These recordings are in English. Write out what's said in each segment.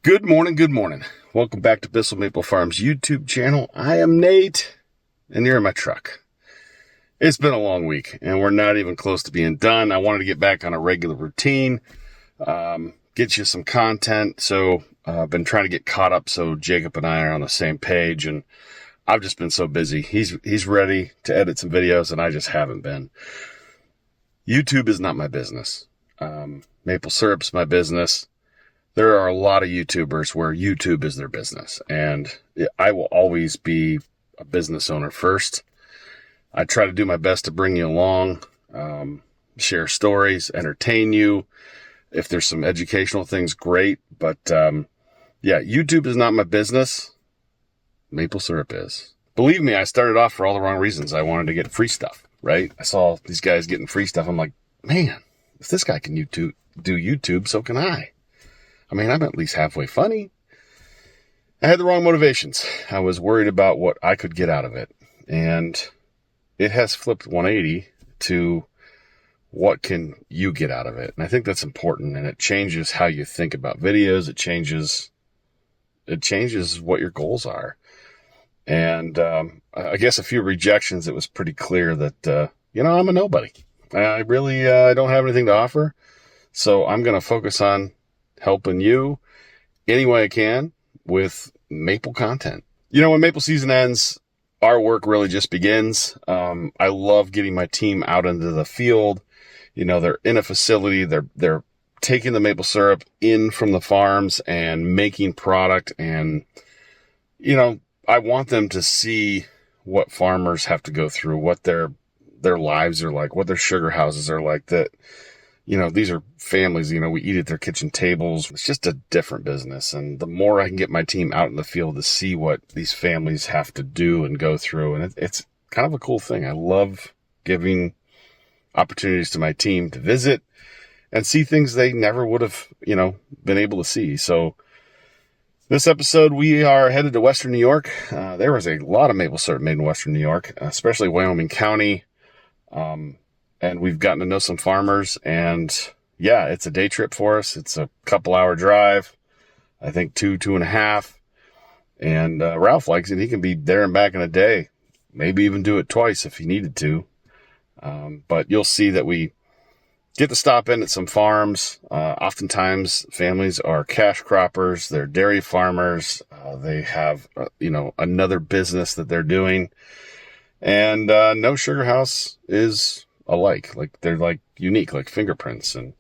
Good morning. Welcome back to Bissell Maple Farms YouTube channel. I am Nate, and you're in my truck. It's been a long week, and we're not even close to being done. I wanted to get back on a regular routine, get you some content. So I've been trying to get caught up so Jacob and I are on the same page, and I've just been so busy. He's ready to edit some videos, and I just haven't been. YouTube is not my business. Maple syrup's my business. There are a lot of YouTubers where YouTube is their business, and I will always be a business owner first. I try to do my best to bring you along, share stories, entertain you. If there's some educational things, great. But YouTube is not my business. Maple syrup is. Believe me, I started off for all the wrong reasons. I wanted to get free stuff, right? I saw these guys getting free stuff. I'm like, man, if this guy can do YouTube, so can I. I mean, I'm at least halfway funny. I had the wrong motivations. I was worried about what I could get out of it. And it has flipped 180 to what can you get out of it. And I think that's important. And it changes how you think about videos. It changes what your goals are. And I guess a few rejections, it was pretty clear that, I'm a nobody. I really don't have anything to offer. So I'm going to focus on helping you any way I can with maple content. When maple season ends, our work really just begins. I love getting my team out into the field. They're in a facility. They're taking the maple syrup in from the farms and making product. And, I want them to see what farmers have to go through, what their lives are like, what their sugar houses are like, that these are families, we eat at their kitchen tables. It's just a different business. And the more I can get my team out in the field to see what these families have to do and go through, and it's kind of a cool thing. I love giving opportunities to my team to visit and see things they never would have, been able to see. So this episode, we are headed to Western New York. There was a lot of maple syrup made in Western New York, especially Wyoming County. And we've gotten to know some farmers, and it's a day trip for us. It's a couple-hour drive, I think 2.5. And Ralph likes it. He can be there and back in a day, maybe even do it twice if he needed to. But you'll see that we get to stop in at some farms. Oftentimes, families are cash croppers. They're dairy farmers. They have, another business that they're doing. And no sugar house is alike. Like, they're like unique, like fingerprints and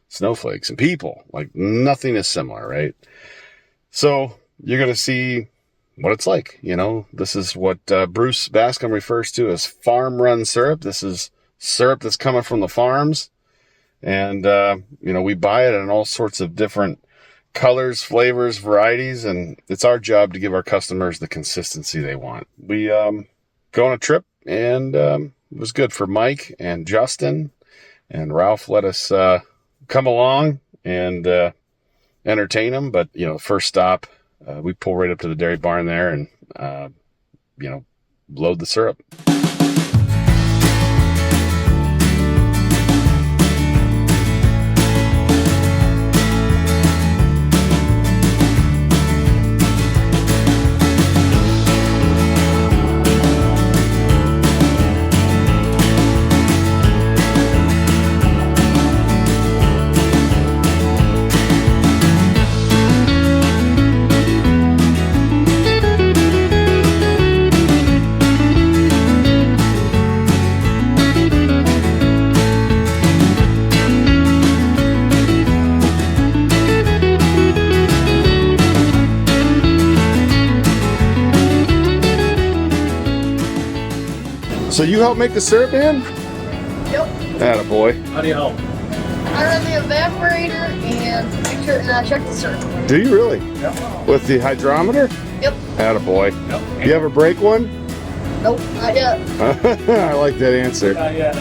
snowflakes and people. Like, nothing is similar, right? So you're going to see what it's like. This is what Bruce Bascom refers to as farm run syrup. This is syrup that's coming from the farms. And, we buy it in all sorts of different colors, flavors, varieties. And it's our job to give our customers the consistency they want. We go on a trip, and it was good for Mike and Justin, and Ralph let us come along and entertain them. But, first stop, we pull right up to the dairy barn there and, load the syrup. So you help make the syrup, Dan? Yep. Attaboy. How do you help? I run the evaporator and make sure and check the syrup. Do you really? Yep. With the hydrometer? Yep. Attaboy. Yep. You ever break one? Nope, not yet. I like that answer. Not yet.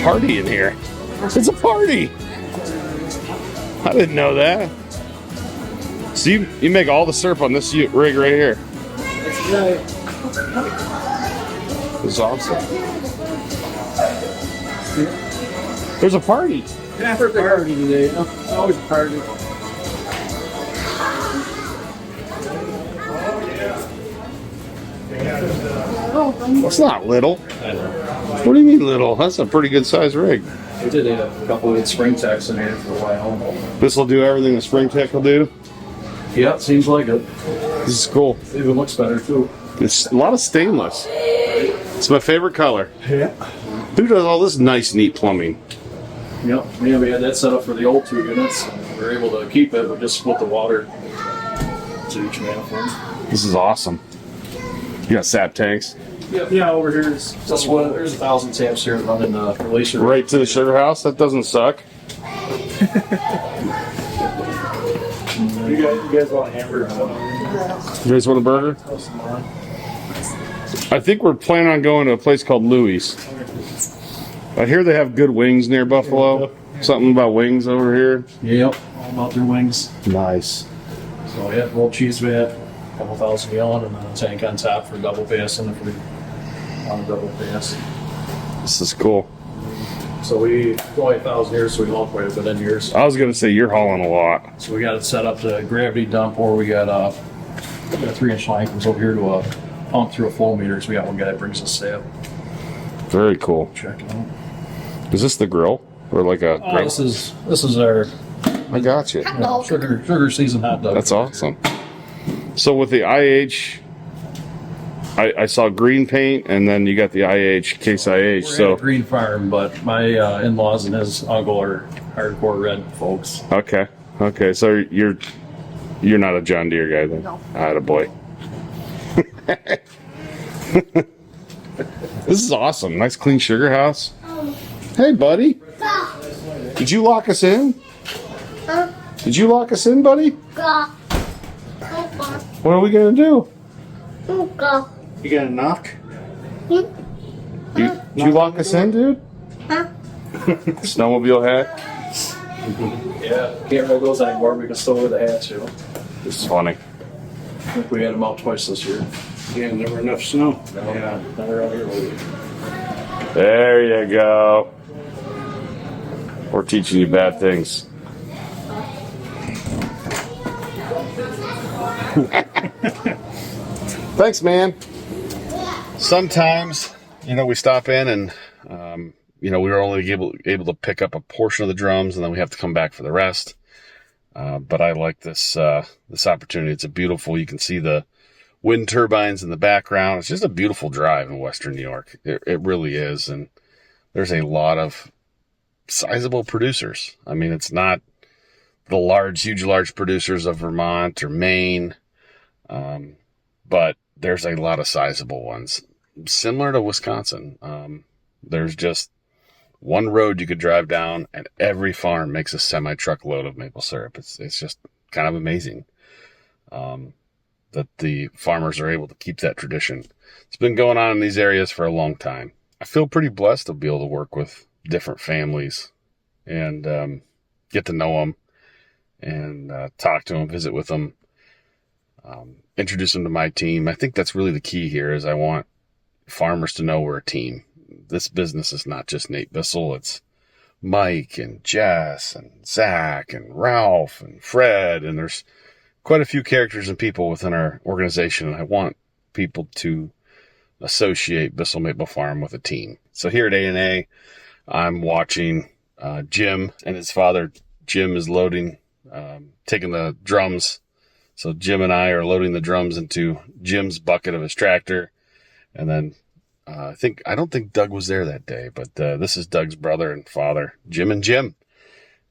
party in here. It's a party. I didn't know that. So you make all the syrup on this rig right here. That's right. This is awesome. There's a party. Yeah, for a party today. You know? It's always a party. It's not little. What do you mean little? That's a pretty good sized rig. We did a couple of spring techs in here for a while. This will do everything the spring tech will do. Yeah, seems like it. This is cool. It even looks better too. It's a lot of stainless. It's my favorite color. Yeah. Who does all this nice, neat plumbing? Yep. Yeah, we had that set up for the old 2 units. We were able to keep it, but just split the water to each manifold. This is awesome. You got sap tanks Yeah, over here is just one. There's 1,000 taps here running release. right to the sugar house. That doesn't suck. You guys want a hamburger? You guys want a burger? I think we're planning on going to a place called Louie's. I hear they have good wings near Buffalo. Something about wings over here. Yep, all about their wings. Nice. So yeah, rolled cheese vat, a couple 1,000 gallon, and then a tank on top for double passing if we on a double pass. This is cool. So we only 1,000 years, so we haul quite a bit in years. I was gonna say you're hauling a lot. So we got it set up to gravity dump, or we got a 3-inch line comes over here to a pump through a flow meter. So we got one guy that brings us sap. Very cool. Check it out. Is this the grill or like a grill? This is our I got you. sugar season hot dog. That's awesome. So with the IH, I saw green paint, and then you got the IH, Case IH. We're So at a green farm, but my in-laws and his uncle are hardcore red folks. okay. So you're not a John Deere guy then? No. Attaboy. This is awesome. Nice clean sugar house. Hey, buddy. Did you lock us in? Did you lock us in, buddy? What are we gonna do? You gonna knock? You lock us in, dude? Snowmobile hat. Yeah, can't roll those anymore. We can still wear the hats, you know. This is funny. I think we had them out twice this year. Yeah, never enough snow. Yeah, they're out here lately. There you go. We're teaching you bad things. Thanks, man. Sometimes, we stop in and, we were only able to pick up a portion of the drums, and then we have to come back for the rest. But I like this opportunity. It's beautiful. You can see the wind turbines in the background. It's just a beautiful drive in Western New York. It really is. And there's a lot of sizable producers. I mean, it's not the huge large producers of Vermont or Maine. But there's a lot of sizable ones, similar to Wisconsin. There's just one road you could drive down, and every farm makes a semi-truck load of maple syrup. It's just kind of amazing that the farmers are able to keep that tradition. It's been going on in these areas for a long time. I feel pretty blessed to be able to work with different families and get to know them and talk to them, visit with them. Introduce them to my team. I think that's really the key here is I want farmers to know we're a team. This business is not just Nate Bissell. It's Mike and Jess and Zach and Ralph and Fred. And there's quite a few characters and people within our organization. And I want people to associate Bissell Maple Farm with a team. So here at A&A, I'm watching Jim and his father. Jim is loading, taking the drums. So Jim and I are loading the drums into Jim's bucket of his tractor. And then I don't think Doug was there that day, but this is Doug's brother and father, Jim and Jim.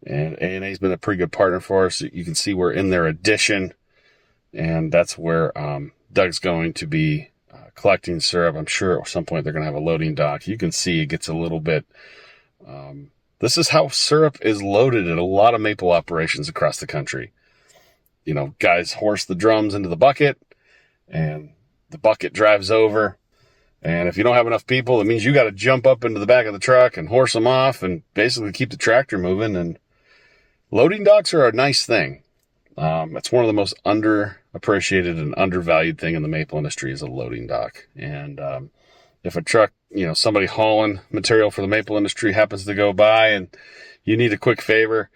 And A&A's been a pretty good partner for us. You can see we're in their addition, and that's where Doug's going to be collecting syrup. I'm sure at some point they're going to have a loading dock. You can see it gets a little bit... this is how syrup is loaded at a lot of maple operations across the country. Guys horse the drums into the bucket, and the bucket drives over, And if you don't have enough people, it means you got to jump up into the back of the truck and horse them off and basically keep the tractor moving. And loading docks are a nice thing. It's one of the most underappreciated and undervalued thing in the maple industry is a loading dock. And if a truck, somebody hauling material for the maple industry happens to go by and you need a quick favor,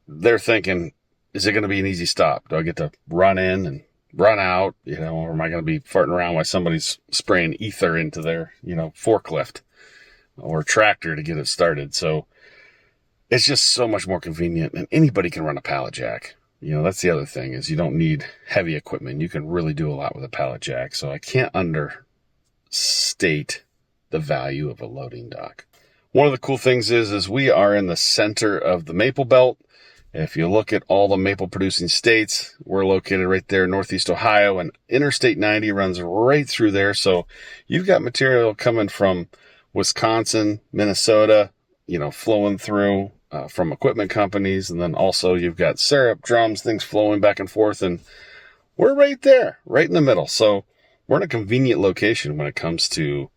they're thinking, is it going to be an easy stop? Do I get to run in and run out, or am I going to be farting around while somebody's spraying ether into their, forklift or tractor to get it started? So it's just so much more convenient, and anybody can run a pallet jack. That's the other thing is you don't need heavy equipment. You can really do a lot with a pallet jack. So I can't understate the value of a loading dock. One of the cool things is we are in the center of the Maple Belt. If you look at all the maple producing states, we're located right there in Northeast Ohio, and Interstate 90 runs right through there. So you've got material coming from Wisconsin, Minnesota, flowing through from equipment companies. And then also you've got syrup, drums, things flowing back and forth. And we're right there, right in the middle. So we're in a convenient location when it comes to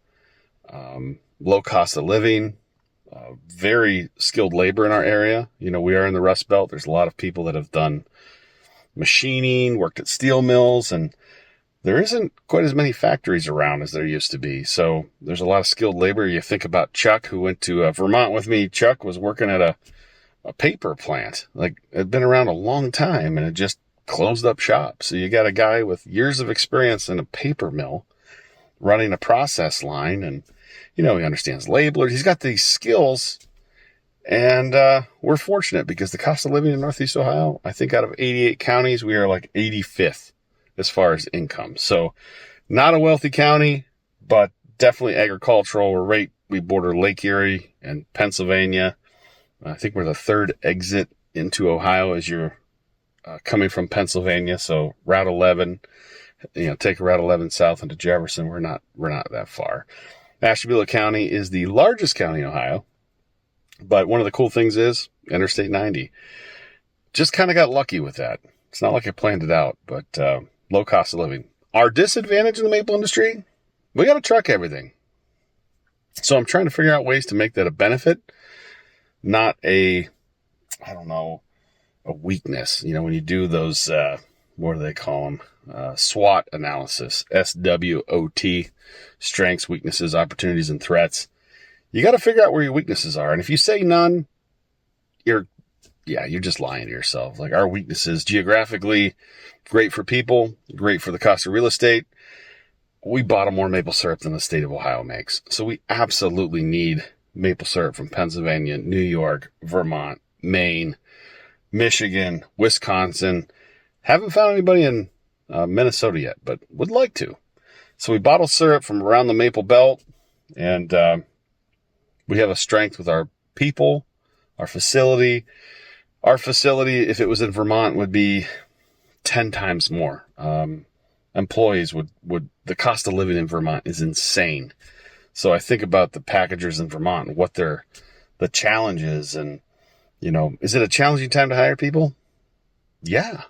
low cost of living, very skilled labor in our area. We are in the Rust Belt. There's a lot of people that have done machining, worked at steel mills, and there isn't quite as many factories around as there used to be. So there's a lot of skilled labor. You think about Chuck, who went to Vermont with me. Chuck was working at a paper plant. Like, it had been around a long time, and it just closed up shop. So you got a guy with years of experience in a paper mill running a process line, and he understands labelers. He's got these skills, and we're fortunate because the cost of living in Northeast Ohio, I think out of 88 counties, we are like 85th as far as income. So not a wealthy county, but definitely agricultural. We border Lake Erie and Pennsylvania. I think we're the third exit into Ohio as you're coming from Pennsylvania. So Route 11, take Route 11 south into Jefferson. We're not that far. Ashtabula County is the largest county in Ohio, but one of the cool things is Interstate 90. Just kind of got lucky with that. It's not like I planned it out, but low cost of living. Our disadvantage in the maple industry, we got to truck everything. So I'm trying to figure out ways to make that a benefit, not a weakness. When you do those, what do they call them? SWOT analysis, SWOT, strengths, weaknesses, opportunities, and threats. You got to figure out where your weaknesses are. And if you say none, you're just lying to yourself. Like, our weaknesses geographically, great for people, great for the cost of real estate. We bottle more maple syrup than the state of Ohio makes. So we absolutely need maple syrup from Pennsylvania, New York, Vermont, Maine, Michigan, Wisconsin. Haven't found anybody in Minnesota yet, but would like to. So we bottle syrup from around the Maple Belt, and we have a strength with our people, our facility. Our facility, if it was in Vermont, would be 10 times more. Employees would the cost of living in Vermont is insane. So I think about the packagers in Vermont and what the challenge is, and is it a challenging time to hire people? Yeah.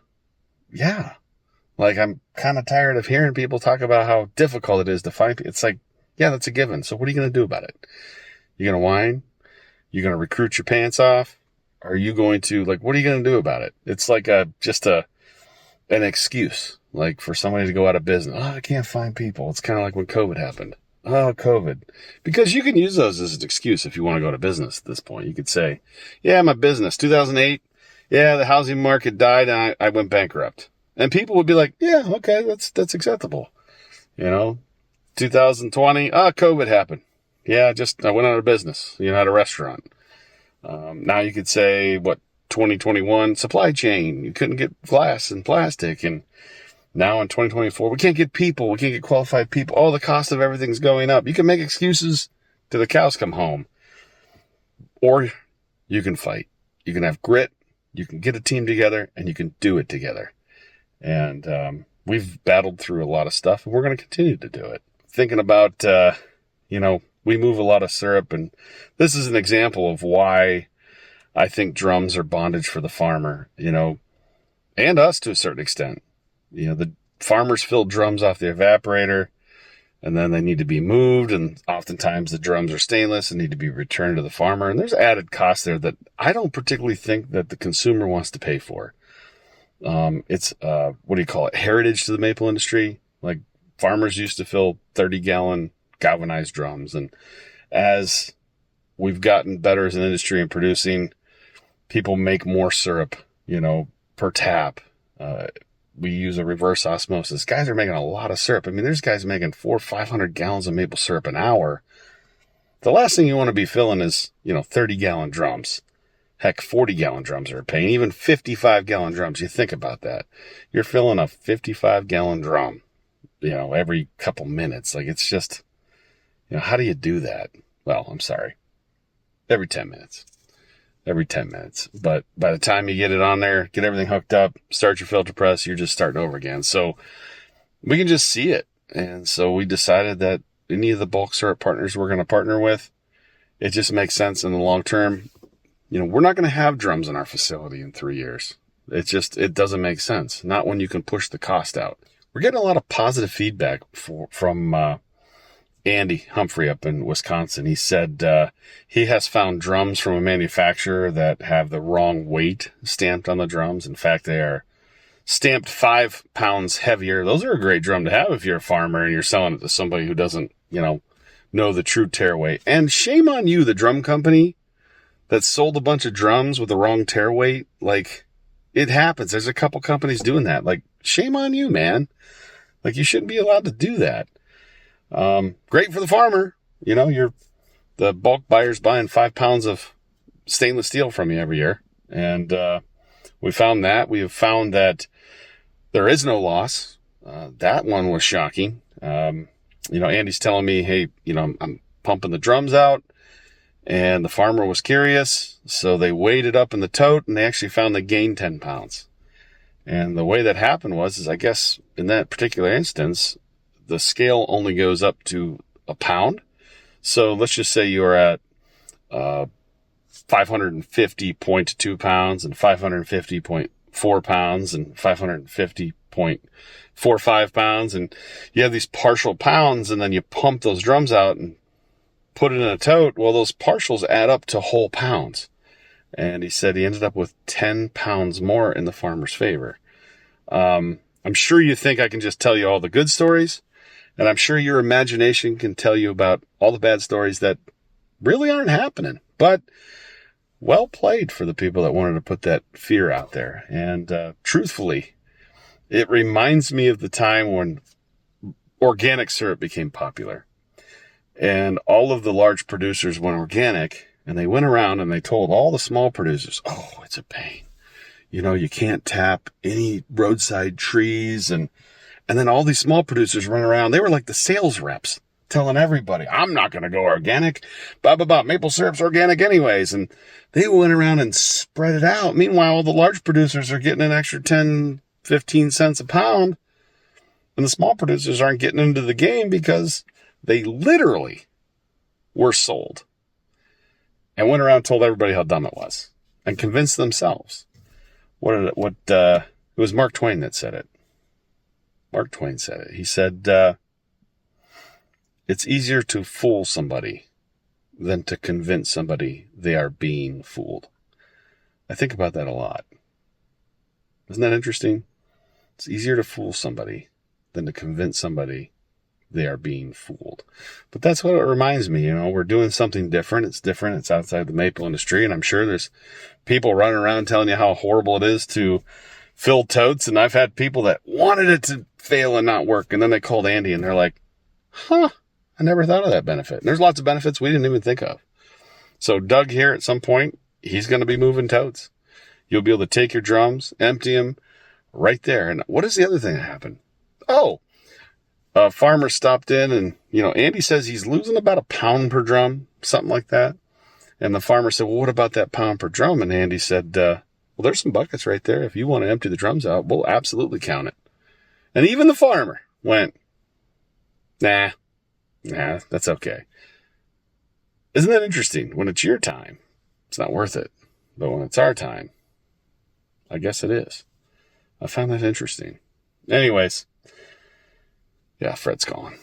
Like, I'm kind of tired of hearing people talk about how difficult it is to find people. It's like, yeah, that's a given. So what are you going to do about it? You're going to whine? You're going to recruit your pants off? Are you going to, what are you going to do about it? It's like just an excuse, like, for somebody to go out of business. Oh, I can't find people. It's kind of like when COVID happened. Oh, COVID. Because you can use those as an excuse if you want to go to business at this point. You could say, yeah, my business, 2008. Yeah, the housing market died and I went bankrupt. And people would be like, yeah, okay, that's acceptable. 2020, COVID happened. Yeah, I went out of business, at a restaurant. Now you could say, 2021, supply chain. You couldn't get glass and plastic. And now in 2024, we can't get people. We can't get qualified people. Oh, the cost of everything's going up. You can make excuses till the cows come home. Or you can fight. You can have grit. You can get a team together, and you can do it together. And we've battled through a lot of stuff, and we're going to continue to do it. Thinking about, we move a lot of syrup, and this is an example of why I think drums are bondage for the farmer, and us to a certain extent. The farmers fill drums off the evaporator. and then they need to be moved, and oftentimes the drums are stainless and need to be returned to the farmer. And there's added costs there that I don't particularly think that the consumer wants to pay for. It's, what do you call it? Heritage to the maple industry. Like farmers used to fill 30-gallon galvanized drums. And as we've gotten better as an industry in producing, people make more syrup, per tap. We use a reverse osmosis. Guys are making a lot of syrup. I mean, there's guys making 400 or 500 gallons of maple syrup an hour. The last thing you want to be filling is, 30-gallon drums. Heck, 40-gallon drums are a pain. Even 55-gallon drums. You think about that. You're filling a 55-gallon drum, every couple minutes. Like, it's just, how do you do that? Well, I'm sorry. Every 10 minutes. But by the time you get it on there, get everything hooked up, start your filter press, you're just starting over again. So we can just see it. And so we decided that any of the bulk syrup partners we're going to partner with, it just makes sense in the long term. We're not going to have drums in our facility in 3 years. It doesn't make sense. Not when you can push the cost out. We're getting a lot of positive feedback from Andy Humphrey up in Wisconsin. He said he has found drums from a manufacturer that have the wrong weight stamped on the drums. In fact, they are stamped 5 pounds heavier. Those are a great drum to have if you're a farmer and you're selling it to somebody who doesn't, know the true tear weight. And shame on you, the drum company that sold a bunch of drums with the wrong tear weight. Like, it happens. There's a couple companies doing that. Like, shame on you, man. Like, you shouldn't be allowed to do that. Great for the farmer. You're the bulk buyer's buying 5 pounds of stainless steel from you every year. And we found that. We have found that there is no loss. That one was shocking. Andy's telling me, hey, I'm pumping the drums out. And the farmer was curious, so they weighed it up in the tote, and they actually found they gained 10 pounds. And the way that happened was I guess in that particular instance, the scale only goes up to a pound. So let's just say you're at 550.2 pounds and 550.4 pounds and 550.45 pounds. And you have these partial pounds, and then you pump those drums out and put it in a tote. Well, those partials add up to whole pounds. And he said he ended up with 10 pounds more in the farmer's favor. I'm sure you think I can just tell you all the good stories. And I'm sure your imagination can tell you about all the bad stories that really aren't happening. But well played for the people that wanted to put that fear out there. And truthfully, it reminds me of the time when organic syrup became popular. And all of the large producers went organic, and they went around and they told all the small producers, oh, it's a pain. You can't tap any roadside trees. And then all these small producers run around. They were like the sales reps telling everybody, I'm not going to go organic. Maple syrup's organic anyways. And they went around and spread it out. Meanwhile, all the large producers are getting an extra 10, 15 cents a pound. And the small producers aren't getting into the game because they literally were sold and went around and told everybody how dumb it was and convinced themselves. It was Mark Twain that said it. Mark Twain said it. He said, it's easier to fool somebody than to convince somebody they are being fooled. I think about that a lot. Isn't that interesting? It's easier to fool somebody than to convince somebody they are being fooled. But that's what it reminds me. We're doing something different. It's different. It's outside the maple industry. And I'm sure there's people running around telling you how horrible it is to fill totes. And I've had people that wanted it to fail and not work. And then they called Andy and they're like, I never thought of that benefit. And there's lots of benefits we didn't even think of. So Doug here at some point, he's going to be moving totes. You'll be able to take your drums, empty them right there. And what is the other thing that happened? Oh, a farmer stopped in and, Andy says he's losing about a pound per drum, something like that. And the farmer said, well, what about that pound per drum? And Andy said, well, there's some buckets right there. If you want to empty the drums out, we'll absolutely count it. And even the farmer went, nah, that's okay. Isn't that interesting? When it's your time, it's not worth it. But when it's our time, I guess it is. I found that interesting. Anyways, yeah, Fred's calling.